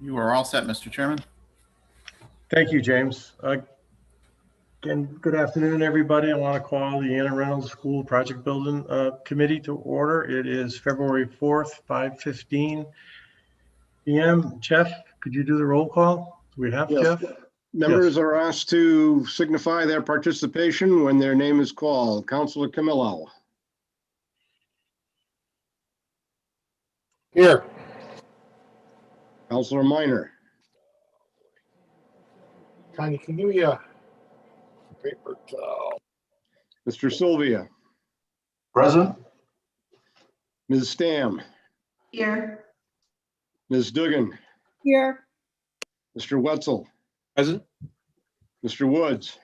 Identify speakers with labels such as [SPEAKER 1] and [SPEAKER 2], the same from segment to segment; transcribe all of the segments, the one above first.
[SPEAKER 1] You are all set, Mr. Chairman.
[SPEAKER 2] Thank you, James. Again, good afternoon, everybody. I want to call the Anna Reynolds School Project Building Committee to order. It is February 4th, 5:15 p.m. Jeff, could you do the roll call? Do we have
[SPEAKER 3] Yes.
[SPEAKER 2] Jeff?
[SPEAKER 3] Members are asked to signify their participation when their name is called. Councilor Camillo.
[SPEAKER 4] Here.
[SPEAKER 3] Councilor Minor.
[SPEAKER 4] Tanya, can you give me a paper towel?
[SPEAKER 3] Mr. Sylvia.
[SPEAKER 4] Present.
[SPEAKER 3] Ms. Stam.
[SPEAKER 5] Here.
[SPEAKER 3] Ms. Dugan.
[SPEAKER 5] Here.
[SPEAKER 3] Mr. Wetzel.
[SPEAKER 4] Present.
[SPEAKER 3] Mr. Woods.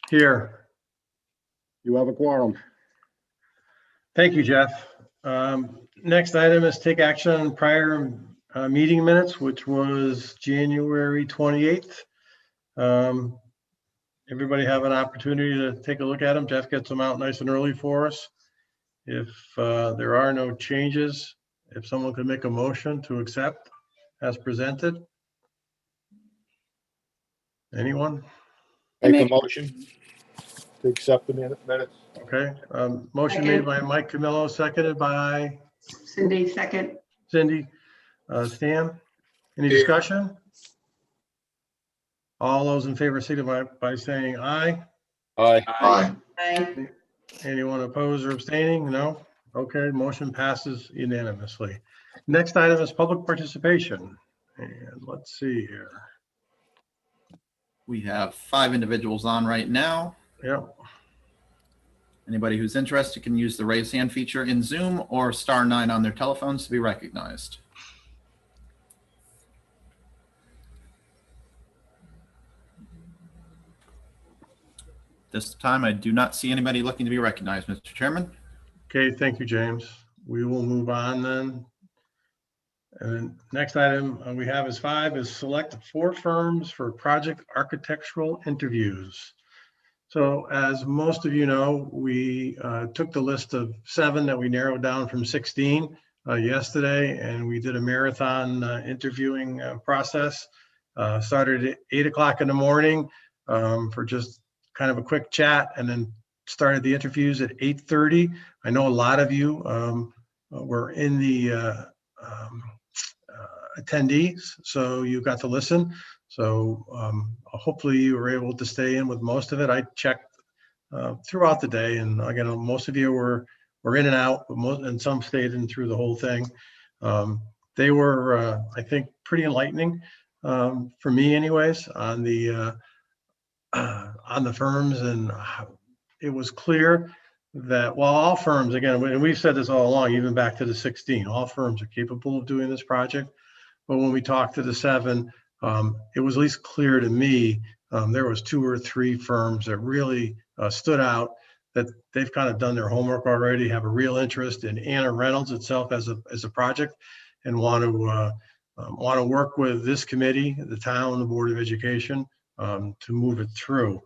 [SPEAKER 2] Here.
[SPEAKER 3] You have a quorum.
[SPEAKER 2] Thank you, Jeff. Next item is take action on prior meeting minutes, which was January 28th. Everybody have an opportunity to take a look at them. Jeff gets them out nice and early for us. If there are no changes, if someone could make a motion to accept as presented. Anyone?
[SPEAKER 4] Make a motion to accept the minutes.
[SPEAKER 2] Okay. Motion made by Mike Camillo, seconded by
[SPEAKER 5] Cindy, second.
[SPEAKER 2] Cindy. Stan, any discussion? All those in favor signify by saying aye.
[SPEAKER 4] Aye.
[SPEAKER 5] Aye. Aye.
[SPEAKER 2] Anyone opposed or abstaining? No? Okay, motion passes unanimously. Next item is public participation. And let's see here.
[SPEAKER 1] We have 5 individuals on right now.
[SPEAKER 2] Yep.
[SPEAKER 1] Anybody who's interested can use the raise hand feature in Zoom or *9 on their telephones to be recognized. This time, I do not see anybody looking to be recognized, Mr. Chairman.
[SPEAKER 2] Okay, thank you, James. We will move on then. And next item we have is 5 is select 4 firms for project architectural interviews. So as most of you know, we took the list of 7 that we narrowed down from 16 yesterday, and we did a marathon interviewing process. Started at 8 o'clock in the morning for just kind of a quick chat, and then started the interviews at 8:30. I know a lot of you were in the attendees, so you got to listen. So hopefully you were able to stay in with most of it. I checked throughout the day, and again, most of you were in and out, but and some stayed in through the whole thing. They were, I think, pretty enlightening for me, anyways, on the firms, and it was clear that while all firms, again, and we've said this all along, even back to the 16, all firms are capable of doing this project. But when we talked to the 7, it was at least clear to me there was 2 or 3 firms that really stood out, that they've kind of done their homework already, have a real interest in Anna Reynolds itself as a project, and want to work with this committee, the town, the Board of Education, to move it through.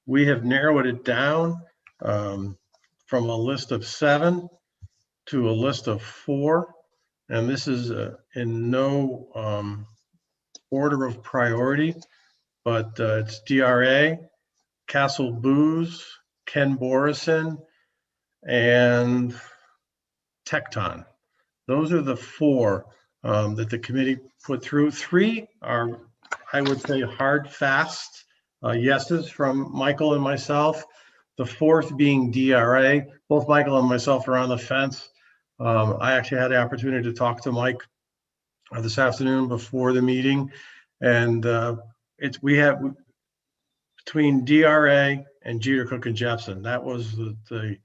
[SPEAKER 2] We have narrowed it down from a list of 7 to a list of 4, and this is in no order of priority, but it's DRA, Castle Booze, Ken Borison, and Tecton. Those are the 4 that the committee put through. 3 are, I would say, hard, fast yeses from Michael and myself. The 4th being DRA. Both Michael and myself are on the fence. I actually had the opportunity to talk to Mike this afternoon before the meeting, and we have between DRA and Jeter, Cook, and Jepson. That was the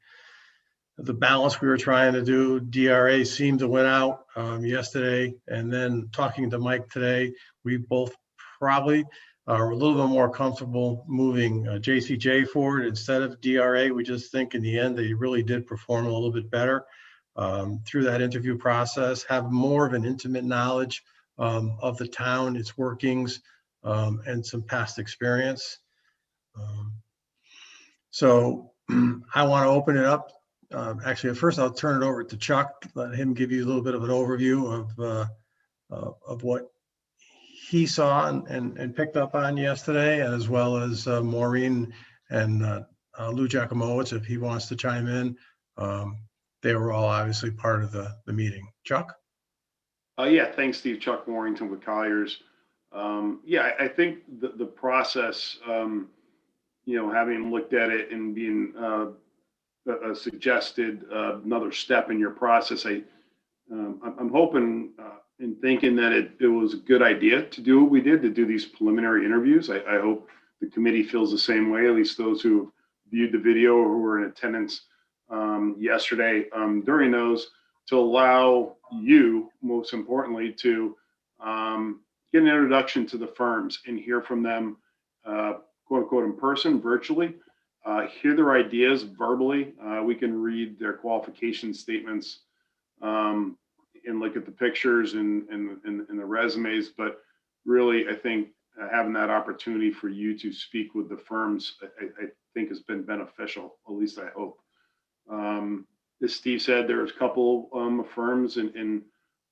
[SPEAKER 2] balance we were trying to do. DRA seemed to win out yesterday, and then talking to Mike today, we both probably are a little bit more comfortable moving JCJ forward instead of DRA. We just think in the end they really did perform a little bit better through that interview process, have more of an intimate knowledge of the town, its workings, and some past experience. So I want to open it up. Actually, at first I'll turn it over to Chuck, let him give you a little bit of an overview of what he saw and picked up on yesterday, as well as Maureen and Lou Giacomowitz, if he wants to chime in. They were all obviously part of the meeting. Chuck?
[SPEAKER 6] Yeah, thanks, Steve. Chuck Warrington with Colliers. Yeah, I think the process, having looked at it and being suggested another step in your process, I'm hoping and thinking that it was a good idea to do what we did, to do these preliminary interviews. I hope the committee feels the same way, at least those who viewed the video or who were in attendance yesterday during those, to allow you, most importantly, to get an introduction to the firms and hear from them, quote unquote, in person, virtually, hear their ideas verbally. We can read their qualification statements and look at the pictures and the resumes, but really, I think having that opportunity for you to speak with the firms, I think has been beneficial, at least I hope. As Steve said, there's a couple of firms and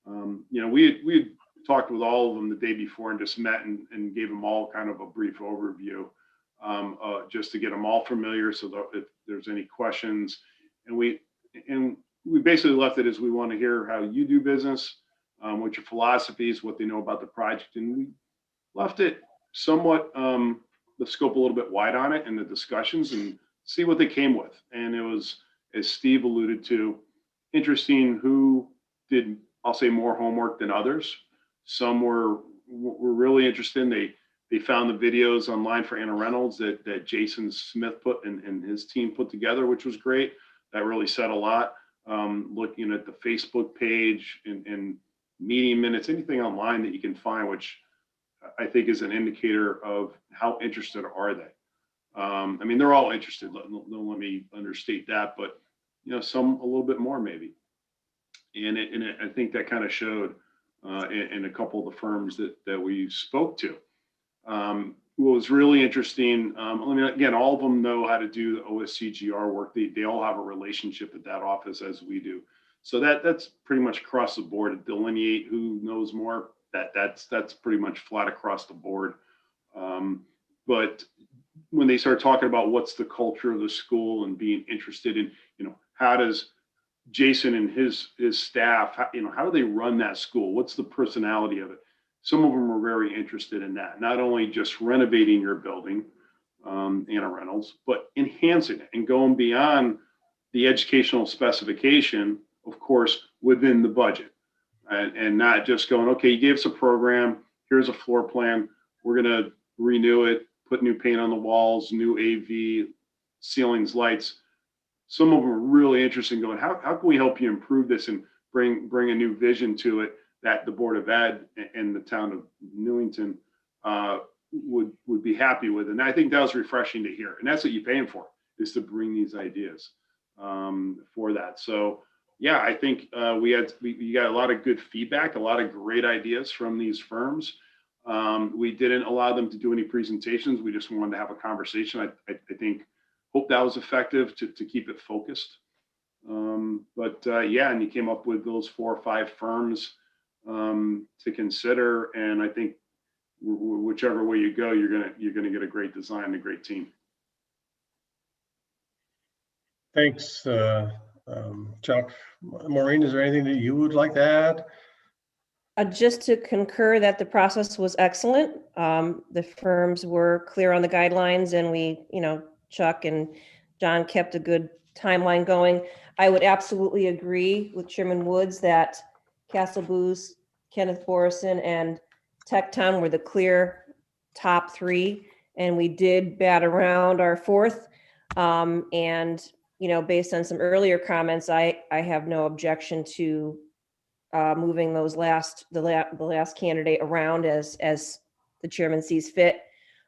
[SPEAKER 6] we had talked with all of them the day before and just met and gave them all kind of a brief overview just to get them all familiar, so that if there's any questions, and we basically left it as we want to hear how you do business, what your philosophies, what they know about the project, and we left it somewhat the scope a little bit wide on it in the discussions and see what they came with. And it was, as Steve alluded to, interesting who did, I'll say, more homework than others. Some were really interested. They found the videos online for Anna Reynolds that Jason Smith put and his team put together, which was great. That really said a lot. Looking at the Facebook page and meeting minutes, anything online that you can find, which I think is an indicator of how interested are they. I mean, they're all interested. Don't let me understate that, but some a little bit more maybe. And I think that kind of showed in a couple of the firms that we spoke to. What was really interesting, again, all of them know how to do the OSCGR work. They all have a relationship at that office, as we do. So that's pretty much across the board. To delineate who knows more, that's pretty much flat across the board. But when they start talking about what's the culture of the school and being interested in, how does Jason and his staff, how do they run that school? What's the personality of it? Some of them are very interested in that, not only just renovating your building, Anna Reynolds, but enhancing it and going beyond the educational specification, of course, within the budget, and not just going, okay, you gave us a program, here's a floor plan, we're going to renew it, put new paint on the walls, new AV, ceilings, lights. Some of them are really interested in going, how can we help you improve this and bring a new vision to it that the Board of Ed and the town of Newington would be happy with. And I think that was refreshing to hear. And that's what you're paying for, is to bring these ideas for that. So yeah, I think we got a lot of good feedback, a lot of great ideas from these firms. We didn't allow them to do any presentations. We just wanted to have a conversation. I hope that was effective to keep it focused. Yeah, and you came up with those 4 or 5 firms to consider, and I think whichever way you go, you're gonna get a great design and a great team.
[SPEAKER 2] Thanks, Chuck. Maureen, is there anything that you would like to add?
[SPEAKER 7] Just to concur that the process was excellent. The firms were clear on the guidelines, and we, Chuck and John kept a good timeline going. I would absolutely agree with Chairman Woods that Castle Booze, Kenneth Borison, and Tecton were the clear top 3, and we did bat around our 4th. And based on some earlier comments, I have no objection to moving the last candidate around as the chairman sees fit.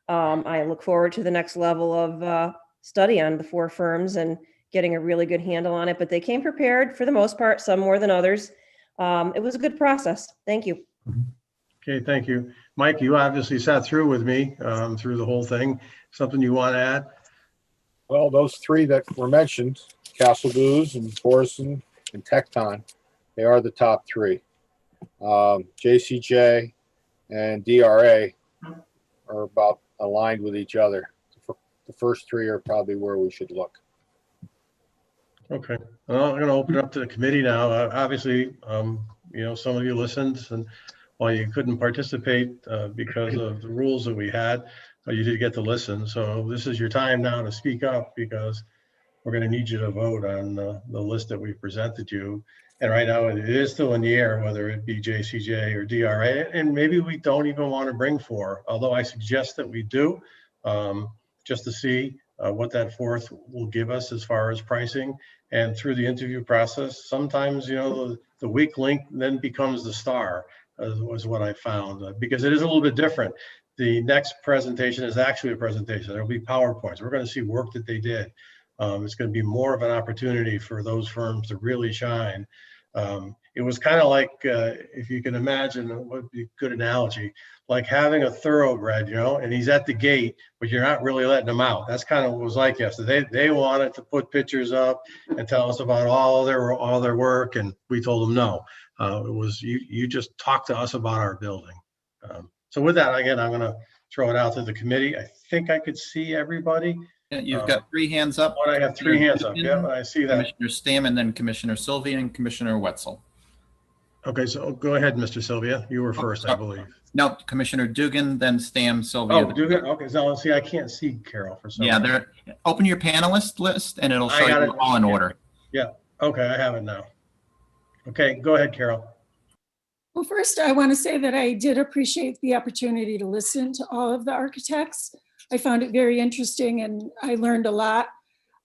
[SPEAKER 7] I look forward to the next level of study on the 4 firms and getting a really good handle on it. But they came prepared for the most part, some more than others. It was a good process. Thank you.
[SPEAKER 2] Okay, thank you. Mike, you obviously sat through with me through the whole thing. Something you want to add?
[SPEAKER 4] Well, those three that were mentioned, Castle Booze and Forreston and Tecton, they are the top three. JCJ and DRA are about aligned with each other. The first three are probably where we should look.
[SPEAKER 2] Okay, well, I'm going to open it up to the committee now. Obviously, some of you listened, and while you couldn't participate because of the rules that we had, you did get to listen. So this is your time now to speak up, because we're going to need you to vote on the list that we presented you. And right now, it is still in the air, whether it be JCJ or DRA, and maybe we don't even want to bring four, although I suggest that we do, just to see what that fourth will give us as far as pricing. And through the interview process, sometimes, the weak link then becomes the star, was what I found, because it is a little bit different. The next presentation is actually a presentation. There'll be PowerPoints. We're going to see work that they did. It's going to be more of an opportunity for those firms to really shine. It was kind of like, if you can imagine, what would be a good analogy, like having a thoroughbred, and he's at the gate, but you're not really letting him out. That's kind of what it was like yesterday. They wanted to put pictures up and tell us about all their work, and we told them no. It was you just talk to us about our building. So with that, again, I'm going to throw it out to the committee. I think I could see everybody.
[SPEAKER 1] Yeah, you've got three hands up.
[SPEAKER 2] I have three hands up. Yeah, I see that.
[SPEAKER 1] Commissioner Stam, and then Commissioner Sylvia and Commissioner Wetzel.
[SPEAKER 2] Okay, so go ahead, Mr. Sylvia. You were first, I believe.
[SPEAKER 1] No, Commissioner Dugan, then Stam, Sylvia.
[SPEAKER 2] Oh, Dugan. Okay, so see, I can't see Carol for some reason.
[SPEAKER 1] Yeah, open your panelist list and it'll show
[SPEAKER 2] I got
[SPEAKER 1] you
[SPEAKER 2] it.
[SPEAKER 1] all in order.
[SPEAKER 2] Yeah. Okay, I have it now. Okay, go ahead, Carol.
[SPEAKER 8] Well, first, I want to say that I did appreciate the opportunity to listen to all of the architects. I found it very interesting and I learned a lot.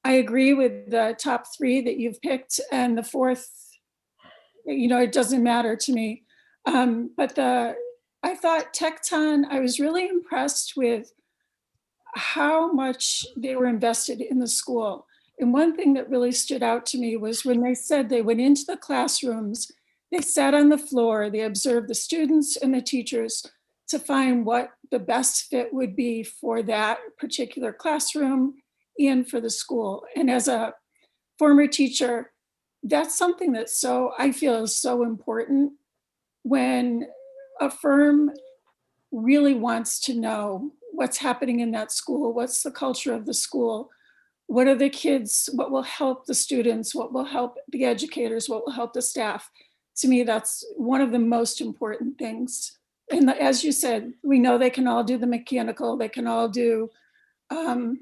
[SPEAKER 8] I agree with the top three that you've picked, and the fourth, it doesn't matter to me. But I thought Tecton, I was really impressed with how much they were invested in the school. And one thing that really stood out to me was when they said they went into the classrooms, they sat on the floor, they observed the students and the teachers to find what the best fit would be for that particular classroom and for the school. And as a former teacher, that's something that I feel is so important when a firm really wants to know what's happening in that school, what's the culture of the school, what are the kids, what will help the students, what will help the educators, what will help the staff. To me, that's one of the most important things. And as you said, we know they can all do the mechanical, they can all do the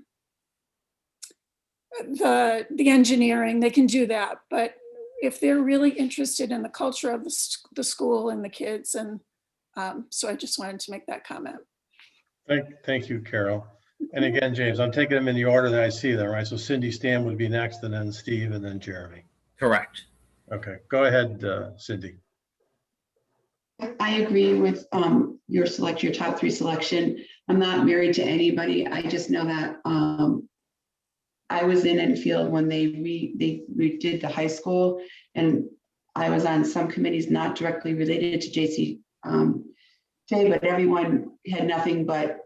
[SPEAKER 8] engineering, they can do that. But if they're really interested in the culture of the school and the kids, and so I just wanted to make that comment.
[SPEAKER 2] Thank you, Carol. And again, James, I'm taking them in the order that I see them, right? So Cindy Stam would be next, and then Steve, and then Jeremy.
[SPEAKER 1] Correct.
[SPEAKER 2] Okay, go ahead, Cindy.
[SPEAKER 5] I agree with your top three selection. I'm not married to anybody. I just know that I was in Enfield when they redid the high school, and I was on some committees not directly related to JCJ, but everyone had nothing but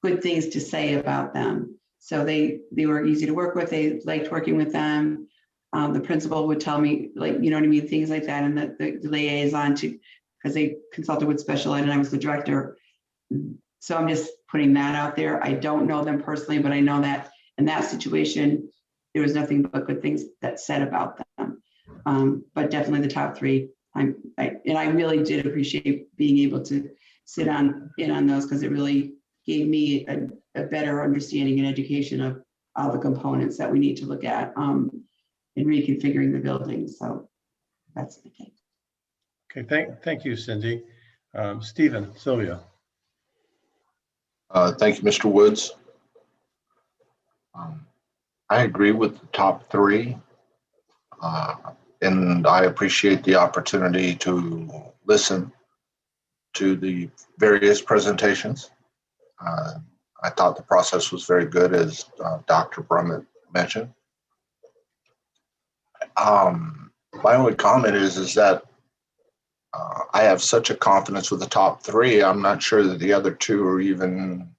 [SPEAKER 5] good things to say about them. So they were easy to work with. They liked working with them. The principal would tell me, things like that, and the liaison because they consulted with special ed and I was the director. So I'm just putting that out there. I don't know them personally, but I know that in that situation, there was nothing but good things that said about them. But definitely the top three. I really did appreciate being able to sit in on those, because it really gave me a better understanding and education of all the components that we need to look at in reconfiguring the building. So that's the case.
[SPEAKER 2] Okay, thank you, Cindy. Stephen, Sylvia.
[SPEAKER 9] Thank you, Mr. Woods. I agree with the top three, and I appreciate the opportunity to listen to the various presentations. I thought the process was very good, as Dr. Brummett mentioned. My only comment is that I have such a confidence with the top three, I'm not sure that the other two are even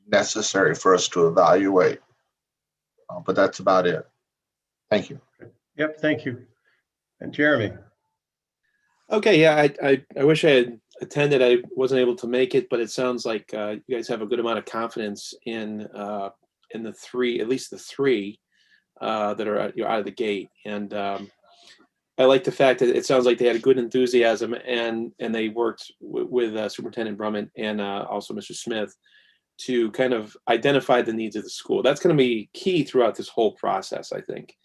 [SPEAKER 9] necessary for us to evaluate. But that's about it. Thank you.
[SPEAKER 2] Yep, thank you. And Jeremy?
[SPEAKER 10] Okay, yeah, I wish I had attended. I wasn't able to make it, but it sounds like you guys have a good amount of confidence in the three, at least the three that are out of the gate. And I like the fact that it sounds like they had a good enthusiasm and they worked with Superintendent Brummett and also Mr. Smith to kind of identify the needs of the school. That's going to be key throughout this whole process, I think.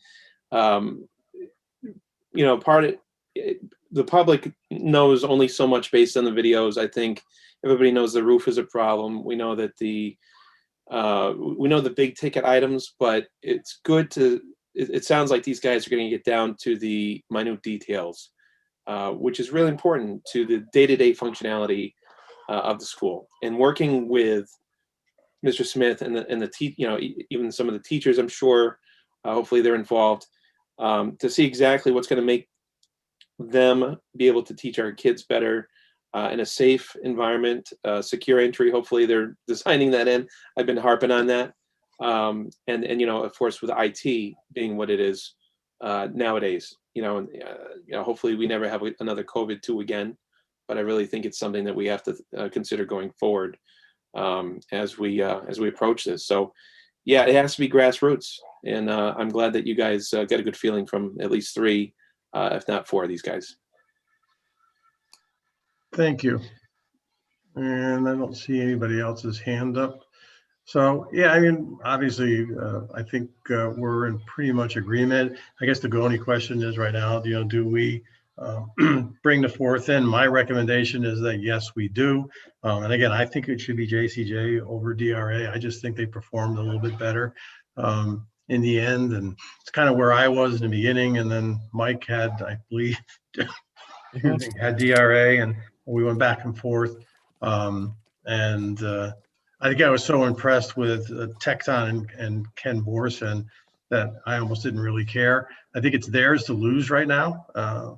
[SPEAKER 10] The public knows only so much based on the videos. I think everybody knows the roof is a problem. We know that the big ticket items, but it's good to, it sounds like these guys are going to get down to the minute details, which is really important to the day-to-day functionality of the school. And working with Mr. Smith and even some of the teachers, I'm sure, hopefully they're involved, to see exactly what's going to make them be able to teach our kids better in a safe environment, secure entry. Hopefully they're designing that in. I've been harping on that. And of course, with IT being what it is nowadays, hopefully we never have another COVID-2 again, but I really think it's something that we have to consider going forward as we approach this. So yeah, it has to be grassroots. And I'm glad that you guys got a good feeling from at least three, if not four of these guys.
[SPEAKER 2] Thank you. And I don't see anybody else's hand up. So, yeah, I mean, obviously, I think we're in pretty much agreement. I guess the only question is right now, do we bring the fourth in? My recommendation is that yes, we do. And again, I think it should be JCJ over DRA. I just think they performed a little bit better in the end. And it's kind of where I was in the beginning. And then Mike had, I believe, had DRA, and we went back and forth. I think I was so impressed with Tecton and Ken Borson that I almost didn't really care. I think it's theirs to lose right now.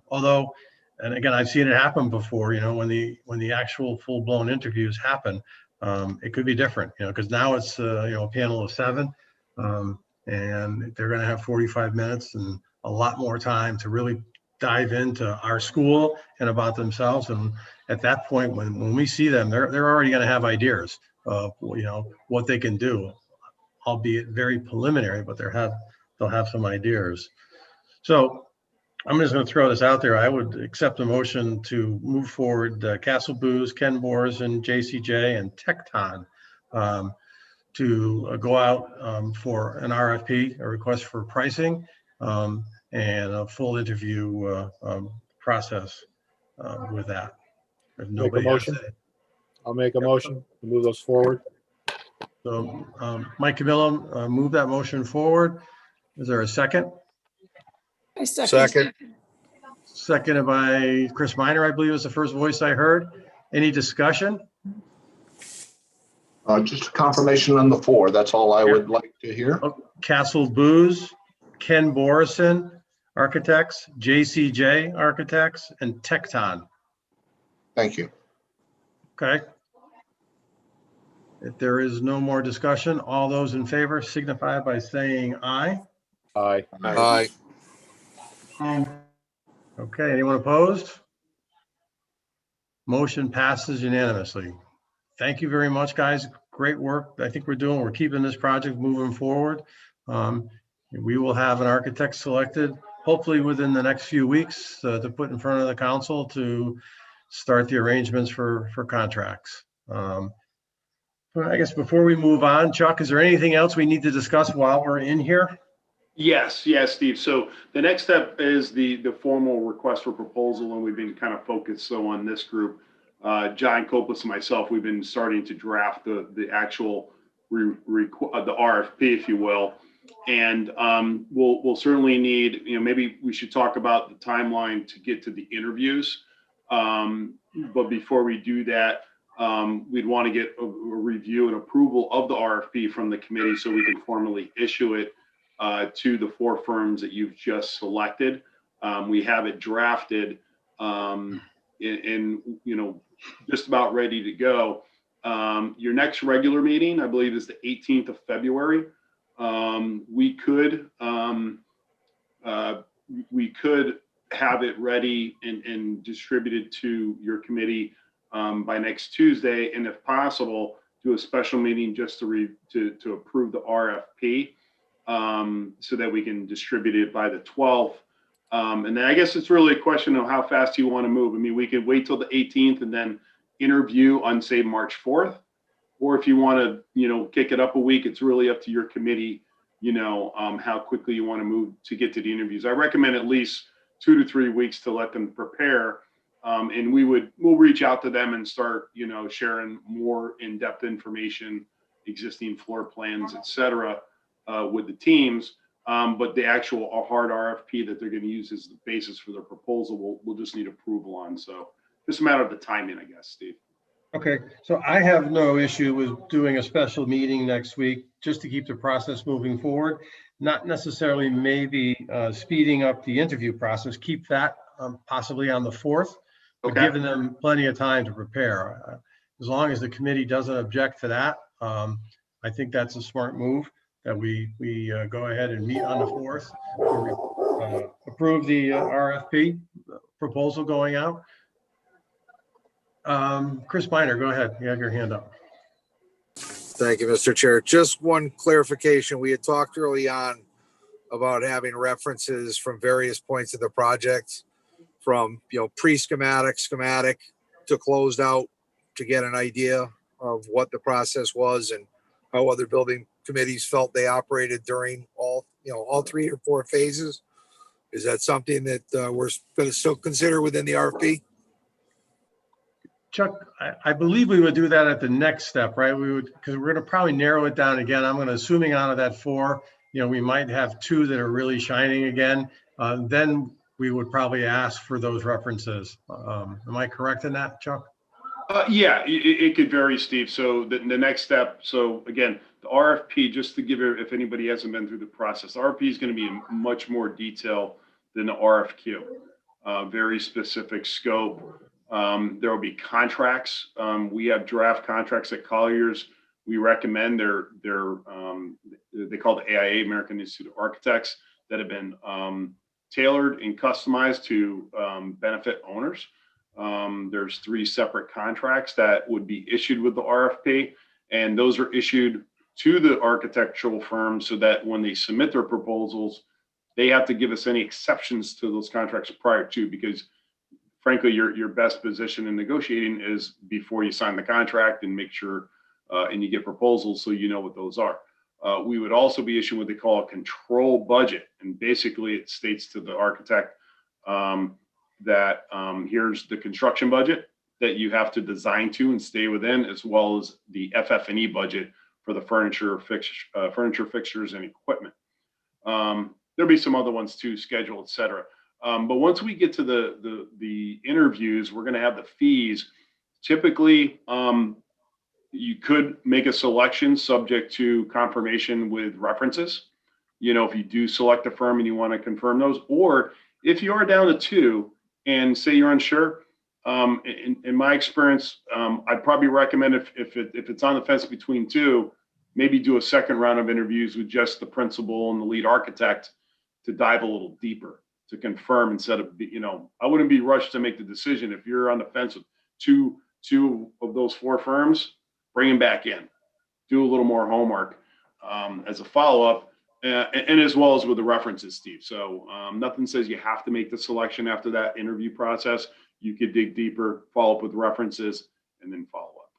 [SPEAKER 2] Although, and again, I've seen it happen before, when the actual full blown interviews happen, it could be different, because now it's, a panel of 7 and they're going to have 45 minutes and a lot more time to really dive into our school and about themselves. And at that point, when we see them, they're already going to have ideas of what they can do, albeit very preliminary, but they'll have some ideas. So I'm just going to throw this out there. I would accept a motion to move forward Castle Booze, Ken Borson, JCJ, and Tecton to go out for an RFP, a request for pricing, and a full interview process with that. If nobody has
[SPEAKER 4] motion. I'll make a motion to move those forward.
[SPEAKER 2] So Mike Camillo, move that motion forward. Is there a second?
[SPEAKER 8] I second.
[SPEAKER 2] Seconded by Chris Minor, I believe was the first voice I heard. Any discussion?
[SPEAKER 9] Just a confirmation on the 4. That's all I would like to hear.
[SPEAKER 2] Castle Booze, Ken Borson, Architects, JCJ Architects, and Tecton.
[SPEAKER 9] Thank you.
[SPEAKER 2] Okay. If there is no more discussion, all those in favor signify by saying aye.
[SPEAKER 4] Aye.
[SPEAKER 9] Aye.
[SPEAKER 2] Okay, anyone opposed? Motion passes unanimously. Thank you very much, guys. Great work. I think we're keeping this project moving forward. We will have an architect selected, hopefully within the next few weeks, to put in front of the council to start the arrangements for contracts. I guess before we move on, Chuck, is there anything else we need to discuss while we're in here?
[SPEAKER 6] Yes, Steve. So the next step is the formal request for proposal, and we've been kind of focused on this group. John Copus and myself, we've been starting to draft the actual the RFP, if you will. And we'll certainly need, maybe we should talk about the timeline to get to the interviews. But before we do that, we'd want to get a review and approval of the RFP from the committee so we can formally issue it to the 4 firms that you've just selected. We have it drafted and just about ready to go. Your next regular meeting, I believe, is the 18th of February. we could have it ready and distributed to your committee by next Tuesday, and if possible, do a special meeting just to approve the RFP, so that we can distribute it by the 12th. And then I guess it's really a question of how fast you want to move. I mean, we could wait till the 18th and then interview on, say, March 4th. Or if you want to, kick it up a week, it's really up to your committee, how quickly you want to move to get to the interviews. I recommend at least 2 to 3 weeks to let them prepare. And we'll reach out to them and start, sharing more in-depth information, existing floor plans, et cetera, with the teams. But the actual hard RFP that they're going to use as the basis for their proposal, we'll just need approval on. So just a matter of the timing, I guess, Steve.
[SPEAKER 2] Okay, so I have no issue with doing a special meeting next week just to keep the process moving forward. Not necessarily maybe speeding up the interview process, keep that possibly on the 4th, but
[SPEAKER 6] Okay.
[SPEAKER 2] giving them plenty of time to prepare. As long as the committee doesn't object to that, I think that's a smart move, that we go ahead and meet on the 4th, approve the RFP proposal going out. Chris Miner, go ahead. You have your hand up.
[SPEAKER 11] Thank you, Mr. Chair. Just one clarification. We had talked early on about having references from various points of the project, from pre-schematic, schematic to closed out, to get an idea of what the process was and how other building committees felt they operated during all 3 or 4 phases. Is that something that we're going to still consider within the RFP?
[SPEAKER 2] Chuck, I believe we would do that at the next step, right? We would, because we're going to probably narrow it down again. I'm going to, assuming out of that 4, we might have 2 that are really shining again. Then we would probably ask for those references. Am I correct in that, Chuck?
[SPEAKER 6] Yeah, it could vary, Steve. So the next step, so again, the RFP, just to give it, if anybody hasn't been through the process, the RFP is going to be in much more detail than the RFQ. Very specific scope. There will be contracts. We have draft contracts at Colliers. We recommend they call the AIA, American Institute of Architects, that have been tailored and customized to benefit owners. There's 3 separate contracts that would be issued with the RFP, and those are issued to the architectural firms so that when they submit their proposals, they have to give us any exceptions to those contracts prior to, because frankly, your best position in negotiating is before you sign the contract and make sure and you get proposals so you know what those are. We would also be issuing what they call a control budget. And basically it states to the architect that here's the construction budget that you have to design to and stay within, as well as the FF&E budget for the furniture, fixtures and equipment. There'll be some other ones too, schedule, et cetera. But once we get to the interviews, we're going to have the fees. Typically, you could make a selection subject to confirmation with references. If you do select a firm and you want to confirm those, or if you are down to 2 and say you're unsure, in my experience, I'd probably recommend if it's on the fence between 2, maybe do a second round of interviews with just the principal and the lead architect to dive a little deeper, to confirm, instead of, I wouldn't be rushed to make the decision. If you're on the fence with two of those 4 firms, bring them back in, do a little more homework as a follow-up, and as well as with the references, Steve. So nothing says you have to make the selection after that interview process. You could dig deeper, follow up with references, and then follow up.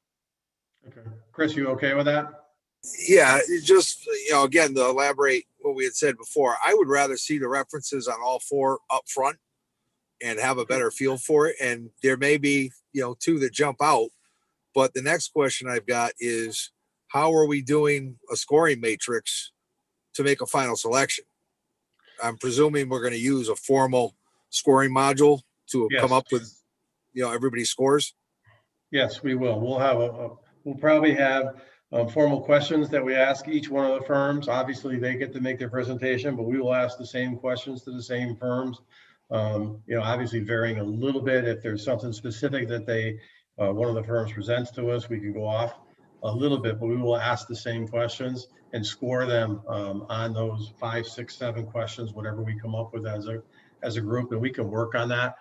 [SPEAKER 2] Okay. Chris, you okay with that?
[SPEAKER 11] Yeah, just, again, to elaborate what we had said before, I would rather see the references on all 4 up front and have a better feel for it. And there may be, 2 that jump out. But the next question I've got is, how are we doing a scoring matrix to make a final selection? I'm presuming we're going to use a formal scoring module to come up with, everybody's scores.
[SPEAKER 2] Yes, we will. We'll probably have formal questions that we ask each one of the firms. Obviously, they get to make their presentation, but we will ask the same questions to the same firms. Obviously varying a little bit. If there's something specific that one of the firms presents to us, we can go off a little bit, but we will ask the same questions and score them on those 5, 6, 7 questions, whatever we come up with as a group, and we can work on that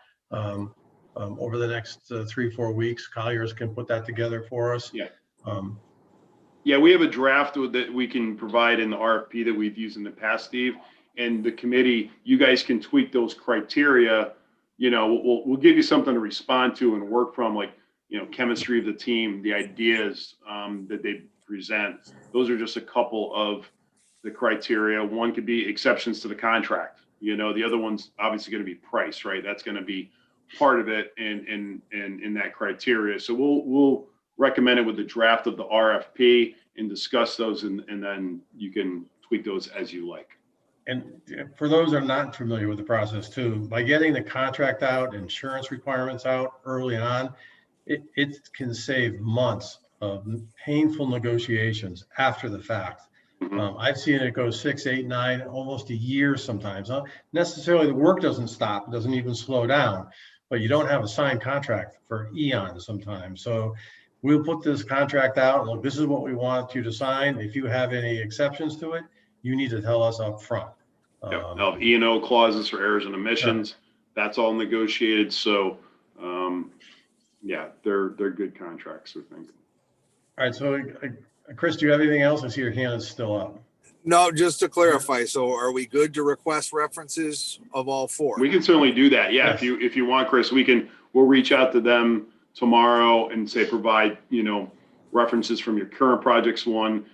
[SPEAKER 2] over the next 3, 4 weeks. Colliers can put that together for us.
[SPEAKER 6] Yeah.
[SPEAKER 2] Um,
[SPEAKER 6] Yeah, we have a draft that we can provide in the RFP that we've used in the past, Steve. And the committee, you guys can tweak those criteria. You know, we'll give you something to respond to and work from, like, you know, chemistry of the team, the ideas that they present. Those are just a couple of the criteria. One could be exceptions to the contract. You know, the other one's obviously going to be price, right? That's going to be part of it in that criteria. So we'll recommend it with the draft of the RFP and discuss those, and then you can tweak those as you like.
[SPEAKER 2] And for those that are not familiar with the process too, by getting the contract out, insurance requirements out early on, it can save months of painful negotiations after the fact. I've seen it go 6, 8, 9, almost a year sometimes. Not necessarily the work doesn't stop, it doesn't even slow down, but you don't have a signed contract for eons sometimes. So we'll put this contract out. Look, this is what we want you to sign. If you have any exceptions to it, you need to tell us up front.
[SPEAKER 6] Of E&O clauses for errors and omissions, that's all negotiated. So, yeah, they're good contracts, I think.
[SPEAKER 2] All right. So, Chris, do you have anything else? I see your hand is still up.
[SPEAKER 11] No, just to clarify, so are we good to request references of all 4?
[SPEAKER 6] We can certainly do that. Yeah,
[SPEAKER 2] Yes.
[SPEAKER 6] if you want, Chris, we'll reach out to them tomorrow and say provide, you know, references from your current projects. One,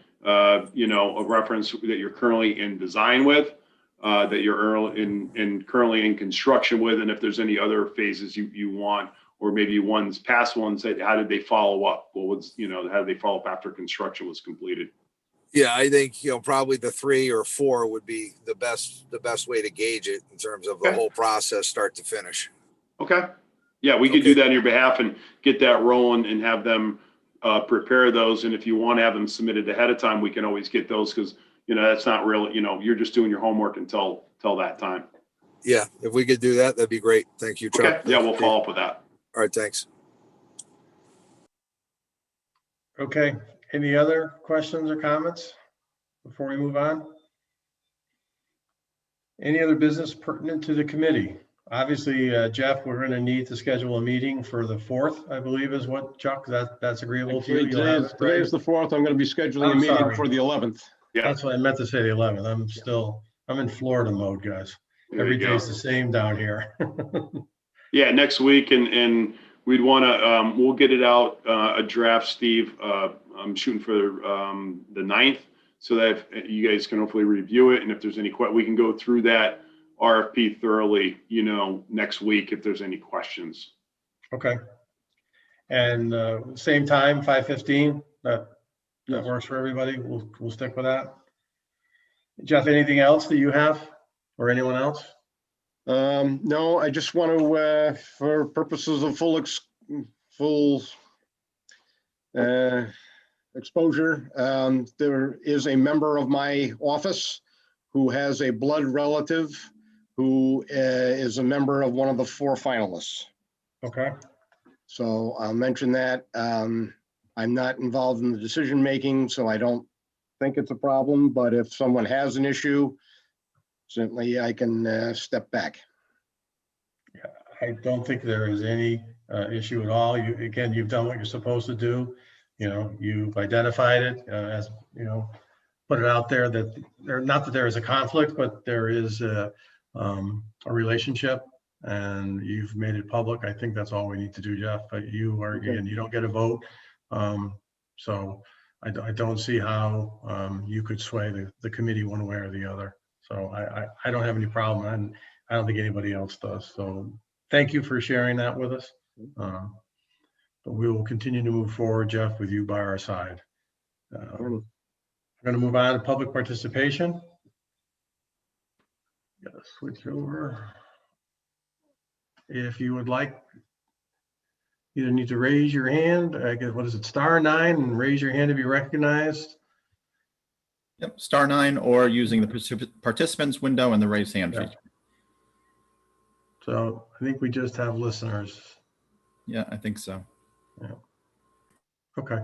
[SPEAKER 6] you know, a reference that you're currently in design with, that you're currently in construction with, and if there's any other phases you want, or maybe past ones, that how did they follow up? What was, you know, how did they follow up after construction was completed?
[SPEAKER 11] Yeah, I think, you know, probably the 3 or 4 would be the best way to gauge it in terms of the whole process, start to finish.
[SPEAKER 6] Okay. Yeah, we could do that on your behalf and get that rolling and have them prepare those. And if you want to have them submitted ahead of time, we can always get those, because, you know, that's not really, you know, you're just doing your homework until that time.
[SPEAKER 11] Yeah, if we could do that, that'd be great. Thank you, Chuck.
[SPEAKER 6] Okay. Yeah, we'll follow up with that.
[SPEAKER 11] All right, thanks.
[SPEAKER 2] Okay. Any other questions or comments before we move on? Any other business pertinent to the committee? Obviously, Jeff, we're going to need to schedule a meeting for the 4th, I believe is what, Chuck, that's agreeable to you.
[SPEAKER 3] Today is the 4th. I'm going to be scheduling a meeting for the 11th.
[SPEAKER 6] Yeah.
[SPEAKER 2] That's what I meant to say, the 11th. I'm in Florida mode, guys. Every day's the same down here.
[SPEAKER 6] Yeah, next week, and we'd want to, we'll get it out, a draft, Steve. I'm shooting for the 9th, so that you guys can hopefully review it. And if there's any we can go through that RFP thoroughly, you know, next week if there's any questions.
[SPEAKER 2] Okay. And same time, 5:15. That works for everybody. We'll stick with that. Jeff, anything else that you have, or anyone else?
[SPEAKER 3] No, I just want to, for purposes of full exposure, there is a member of my office who has a blood relative who is a member of one of the 4 finalists.
[SPEAKER 2] Okay.
[SPEAKER 3] So I'll mention that. I'm not involved in the decision making, so I don't think it's a problem, but if someone has an issue, certainly I can step back.
[SPEAKER 2] Yeah, I don't think there is any issue at all. You've done what you're supposed to do. You know, you've identified it as, you know, put it out there that not that there is a conflict, but there is a relationship, and you've made it public. I think that's all we need to do, Jeff. But you are, again, you don't get a vote. So I don't see how you could sway the committee one way or the other. So I don't have any problem, and I don't think anybody else does. So thank you for sharing that with us. But we will continue to move forward, Jeff, with you by our side. We're going to move on to public participation. Gotta switch over. If you would like, you need to raise your hand. I guess, what is it, *9, and raise your hand to be recognized.
[SPEAKER 1] Yep, *9, or using the participants window and the raise hand feature.
[SPEAKER 2] So I think we just have listeners.
[SPEAKER 1] Yeah, I think so.
[SPEAKER 2] Yeah. Okay.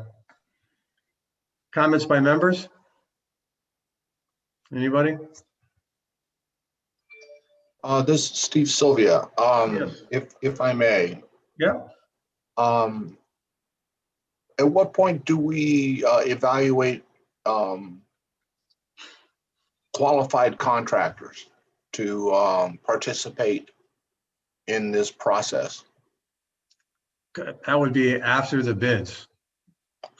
[SPEAKER 2] Comments by members? Anybody?
[SPEAKER 9] This is Steve Sylvia.
[SPEAKER 2] Yes.
[SPEAKER 9] If I may,
[SPEAKER 2] Yeah.
[SPEAKER 9] at what point do we evaluate qualified contractors to participate in this process?
[SPEAKER 2] That would be after the bids.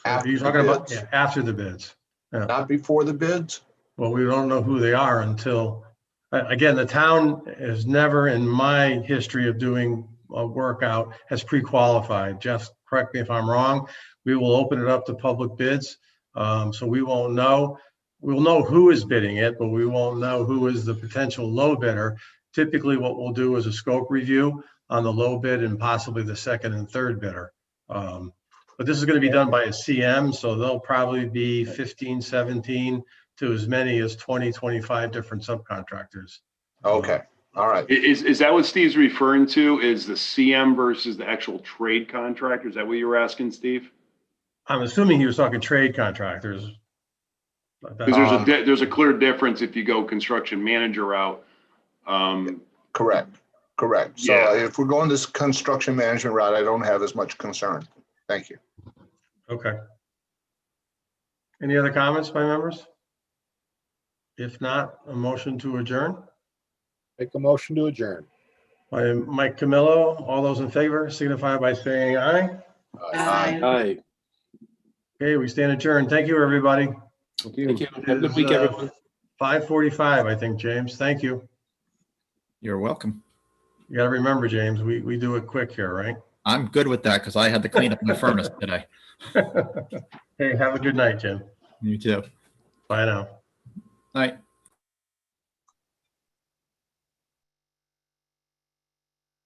[SPEAKER 9] After
[SPEAKER 2] You're
[SPEAKER 9] the
[SPEAKER 2] talking about,
[SPEAKER 9] bids?
[SPEAKER 2] yeah, after the bids. Yeah.
[SPEAKER 9] Not before the bids?
[SPEAKER 2] Well, we don't know who they are until, again, the town has never in my history of doing a workout has pre-qualified. Jeff, correct me if I'm wrong. We will open it up to public bids. So we won't know. We'll know who is bidding it, but we won't know who is the potential low bidder. Typically, what we'll do is a scope review on the low bid and possibly the second and third bidder. But this is going to be done by a CM, so there'll probably be 15, 17 to as many as 20, 25 different subcontractors.
[SPEAKER 9] Okay, all right.
[SPEAKER 6] Is that what Steve's referring to? Is the CM versus the actual trade contractor? Is that what you were asking, Steve?
[SPEAKER 2] I'm assuming he was talking trade contractors.
[SPEAKER 6] Because there's a clear difference if you go construction manager route.
[SPEAKER 9] Correct. So
[SPEAKER 6] Yeah.
[SPEAKER 9] if we're going this construction management route, I don't have as much concern. Thank you.
[SPEAKER 2] Okay. Any other comments by members? If not, a motion to adjourn
[SPEAKER 4] Make a motion to adjourn.
[SPEAKER 2] by Mike Camillo. All those in favor signify by saying aye.
[SPEAKER 9] Aye.
[SPEAKER 10] Hi.
[SPEAKER 2] Okay, we stand adjourned. Thank you, everybody.
[SPEAKER 4] Thank you.
[SPEAKER 10] Thank you. Have a good week,
[SPEAKER 2] It is,
[SPEAKER 10] everyone.
[SPEAKER 2] 5:45, I think, James. Thank you.
[SPEAKER 1] You're welcome.
[SPEAKER 2] You gotta remember, James, we do it quick here, right?
[SPEAKER 1] I'm good with that because I had to clean up my furnace today.
[SPEAKER 2] Hey, have a good night, Jim.
[SPEAKER 1] You too.
[SPEAKER 2] Bye now.
[SPEAKER 1] Night.